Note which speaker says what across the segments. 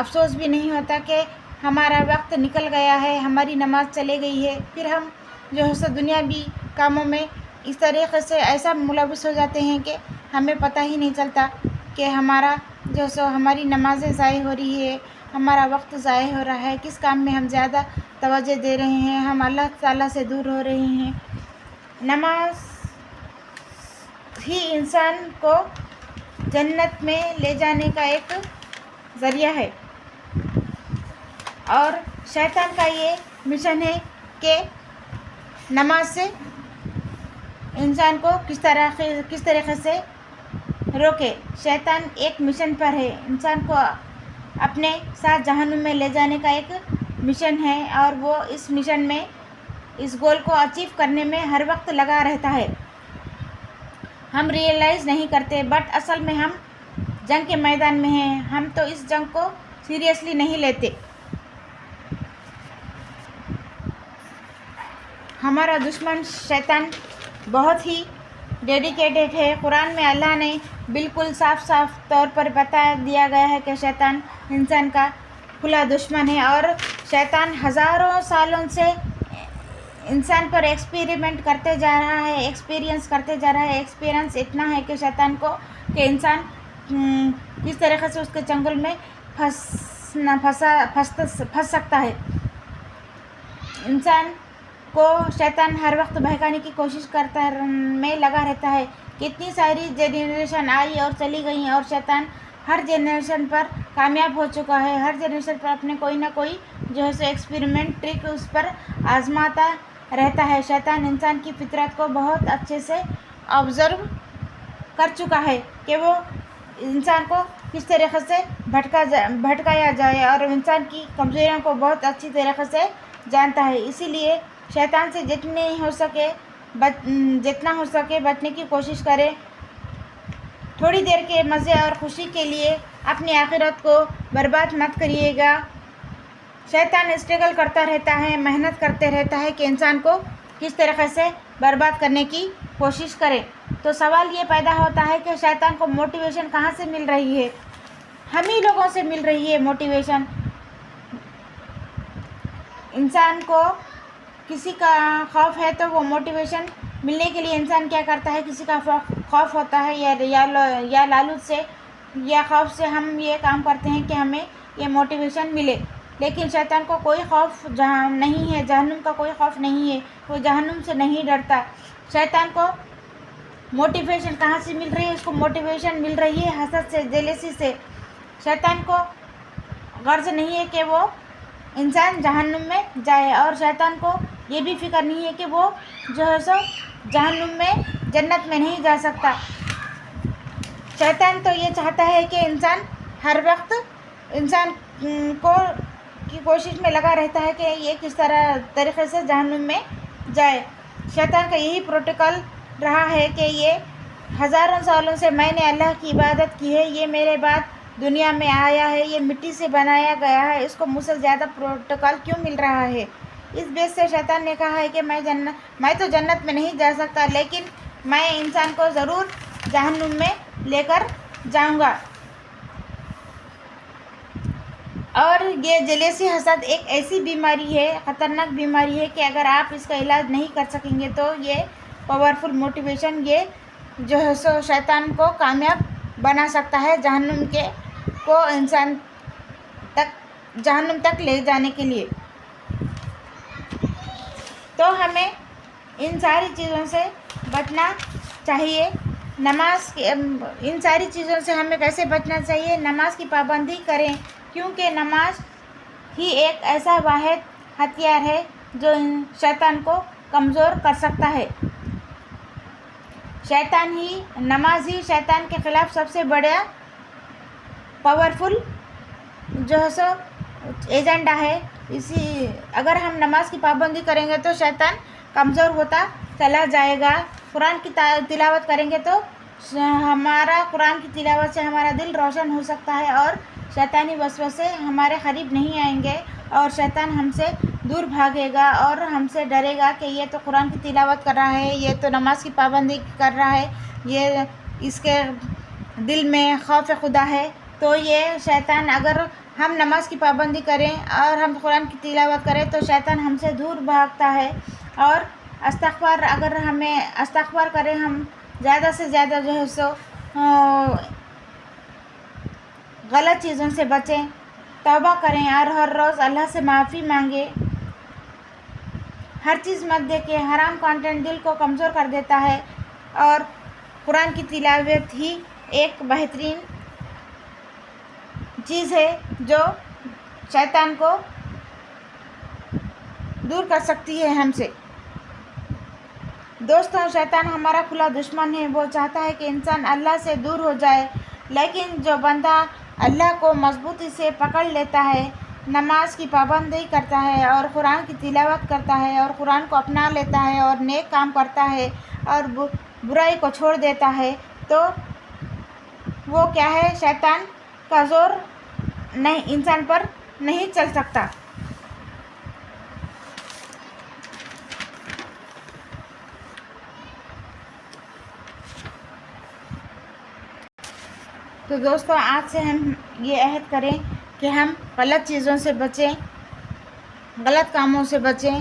Speaker 1: افسوس بھی نہیں ہوتا کہ ہمارا وقت نکل گیا ہے، ہماری نماز چلے گئی ہے. پھر ہم جو ہے سو دنیاوی کاموں میں اس طریقے سے ایسا ملوث ہو جاتے ہیں کہ ہمیں پتہ ہی نہیں چلتا کہ ہمارا جو سو ہماری نمازیں ضائع ہو رہی ہے، ہمارا وقت ضائع ہو رہا ہے، کس کام میں ہم زیادہ توجہ دے رہے ہیں، ہم اللہ تعالیٰ سے دور ہو رہے ہیں. نماز ہی انسان کو جنت میں لے جانے کا ایک ذریعہ ہے، اور شیطان کا یہ مشن ہے کہ نماز سے انسان کو کس طریقے سے روکے. شیطان ایک مشن پر ہے، انسان کو اپنے ساتھ جہنم میں لے جانے کا ایک مشن ہے، اور وہ اس مشن میں اس گول کو اچیو کرنے میں ہر وقت لگا رہتا ہے. ہم ریئلائز نہیں کرتے، بٹ اصل میں ہم جنگ کے میدان میں ہیں. ہم تو اس جنگ کو سیریسلی نہیں لیتے. ہمارا دشمن شیطان بہت ہی ڈیڈیکیٹڈ ہے. قرآن میں اللہ نے بالکل صاف طور پر بتا دیا گیا ہے کہ شیطان انسان کا کھلا دشمن ہے، اور شیطان ہزاروں سالوں سے انسان پر ایکسپیریمنٹ کرتے جا رہا ہے، ایکسپیرینس کرتے جا رہا ہے. ایکسپیرینس اتنا ہے کہ شیطان کو کہ انسان کس طریقے سے اس کے چنگل میں پھنس سکتا ہے. انسان کو شیطان ہر وقت بہکانے کی کوشش میں لگا رہتا ہے. کتنی ساری جنریشن آئی اور چلی گئیں، اور شیطان ہر جنریشن پر کامیاب ہو چکا ہے. ہر جنریشن پر اپنے کوئی نہ کوئی جو ہے سو ایکسپیریمنٹ ٹرک اس پر آزماتا رہتا ہے. شیطان انسان کی فطرت کو بہت اچھے سے آبزرو کر چکا ہے کہ وہ انسان کو کس طریقے سے بھٹکایا جائے، اور انسان کی کمزوریوں کو بہت اچھی طریقے سے جانتا ہے. اسی لیے شیطان سے جتنا ہو سکے بچنے کی کوشش کرے. تھوڑی دیر کے مزے اور خوشی کے لیے اپنی آخرت کو برباد مت کریے گا. شیطان اسٹرگل کرتا رہتا ہے، محنت کرتے رہتا ہے کہ انسان کو کس طریقے سے برباد کرنے کی کوشش کرے. تو سوال یہ پیدا ہوتا ہے کہ شیطان کو موٹیویشن کہاں سے مل رہی ہے؟ ہم ہی لوگوں سے مل رہی ہے موٹیویشن. انسان کو کسی کا خوف ہے تو وہ موٹیویشن ملنے کے لیے انسان کیا کرتا ہے؟ کسی کا خوف ہوتا ہے یا لالچ سے یا خوف سے ہم یہ کام کرتے ہیں کہ ہمیں یہ موٹیویشن ملے. لیکن شیطان کو کوئی خوف نہیں ہے، جہنم کا کوئی خوف نہیں ہے، وہ جہنم سے نہیں ڈرتا. شیطان کو موٹیویشن کہاں سے مل رہی ہے؟ اس کو موٹیویشن مل رہی ہے حسد سے، جیلیسی سے. شیطان کو غرض نہیں ہے کہ وہ انسان جہنم میں جائے، اور شیطان کو یہ بھی فکر نہیں ہے کہ وہ جو ہے سو جہنم میں جنت میں نہیں جا سکتا. شیطان تو یہ چاہتا ہے کہ انسان ہر وقت انسان کو کی کوشش میں لگا رہتا ہے کہ یہ کس طریقے سے جہنم میں جائے. شیطان کا یہی پروٹوکول رہا ہے کہ یہ ہزاروں سالوں سے میں نے اللہ کی عبادت کی ہے، یہ میرے بعد دنیا میں آیا ہے، یہ مٹی سے بنایا گیا ہے، اس کو مجھ سے زیادہ پروٹوکول کیوں مل رہا ہے؟ اس بیس سے شیطان نے کہا ہے کہ میں تو جنت میں نہیں جا سکتا، لیکن میں انسان کو ضرور جہنم میں لے کر جاؤں گا. اور یہ جلیسی حسد ایک ایسی بیماری ہے، خطرناک بیماری ہے کہ اگر آپ اس کا علاج نہیں کر سکیں گے تو یہ پاورفل موٹیویشن یہ جو ہے سو شیطان کو کامیاب بنا سکتا ہے جہنم کو انسان جہنم تک لے جانے کے لیے. تو ہمیں ان ساری چیزوں سے بچنا چاہیے. ان ساری چیزوں سے ہمیں کیسے بچنا چاہیے؟ نماز کی پابندی کریں، کیونکہ نماز ہی ایک ایسا واحد ہتھیار ہے جو شیطان کو کمزور کر سکتا ہے. نماز ہی شیطان کے خلاف سب سے بڑا پاورفل جو ہے سو ایجنڈا ہے. اگر ہم نماز کی پابندی کریں گے تو شیطان کمزور ہوتا چلا جائے گا. قرآن کی تلاوت کریں گے تو قرآن کی تلاوت سے ہمارا دل روشن ہو سکتا ہے، اور شیطانی وسوسے ہمارے قریب نہیں آئیں گے، اور شیطان ہم سے دور بھاگے گا اور ہم سے ڈرے گا کہ یہ تو قرآن کی تلاوت کر رہا ہے، یہ تو نماز کی پابندی کر رہا ہے، اس کے دل میں خوف خدا ہے. تو یہ شیطان اگر ہم نماز کی پابندی کریں اور ہم قرآن کی تلاوت کریں تو شیطان ہم سے دور بھاگتا ہے. اور استغفار، اگر ہمیں استغفار کریں، ہم زیادہ سے زیادہ جو ہے سو غلط چیزوں سے بچیں، توبہ کریں اور ہر روز اللہ سے معافی مانگیں. ہر چیز مت دیکھیں، حرام کانٹینٹ دل کو کمزور کر دیتا ہے. اور قرآن کی تلاوت ہی ایک بہترین چیز ہے جو شیطان کو دور کر سکتی ہے ہم سے. دوستوں، شیطان ہمارا کھلا دشمن ہے. وہ چاہتا ہے کہ انسان اللہ سے دور ہو جائے، لیکن جو بندہ اللہ کو مضبوطی سے پکڑ لیتا ہے، نماز کی پابندی کرتا ہے اور قرآن کی تلاوت کرتا ہے اور قرآن کو اپنا لیتا ہے اور نیک کام کرتا ہے اور برائی کو چھوڑ دیتا ہے، تو وہ کیا ہے، شیطان کا زور نہیں انسان پر نہیں چل سکتا. تو دوستوں، آج سے ہم یہ عہد کریں کہ ہم غلط چیزوں سے بچیں، غلط کاموں سے بچیں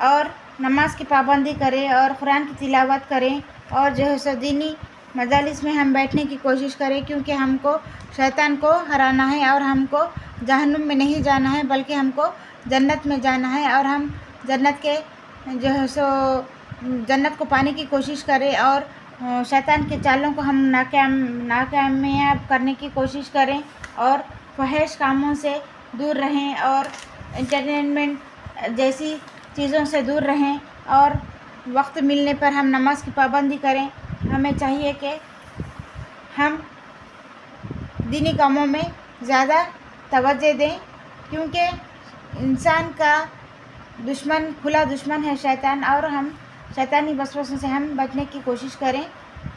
Speaker 1: اور نماز کی پابندی کریں اور قرآن کی تلاوت کریں اور جو ہے سو دینی مجالس میں ہم بیٹھنے کی کوشش کریں، کیونکہ ہم کو شیطان کو ہرانا ہے اور ہم کو جہنم میں نہیں جانا ہے بلکہ ہم کو جنت میں جانا ہے. اور ہم جنت کے جو ہے سو جنت کو پانے کی کوشش کریں اور شیطان کے چالوں کو ہم ناکامیاب کرنے کی کوشش کریں اور فحش کاموں سے دور رہیں اور انٹرٹینمنٹ جیسی چیزوں سے دور رہیں اور وقت ملنے پر ہم نماز کی پابندی کریں. ہمیں چاہیے کہ ہم دینی کاموں میں زیادہ توجہ دیں، کیونکہ انسان کا دشمن کھلا دشمن ہے شیطان، اور ہم شیطانی وسوسوں سے ہم بچنے کی کوشش کریں.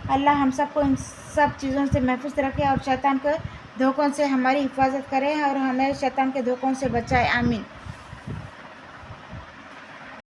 Speaker 1: اللہ ہم سب کو ان سب چیزوں سے محفوظ رکھے اور شیطان کے دھوکوں سے ہماری حفاظت کرے اور ہمیں شیطان کے دھوکوں سے بچائے. آمین.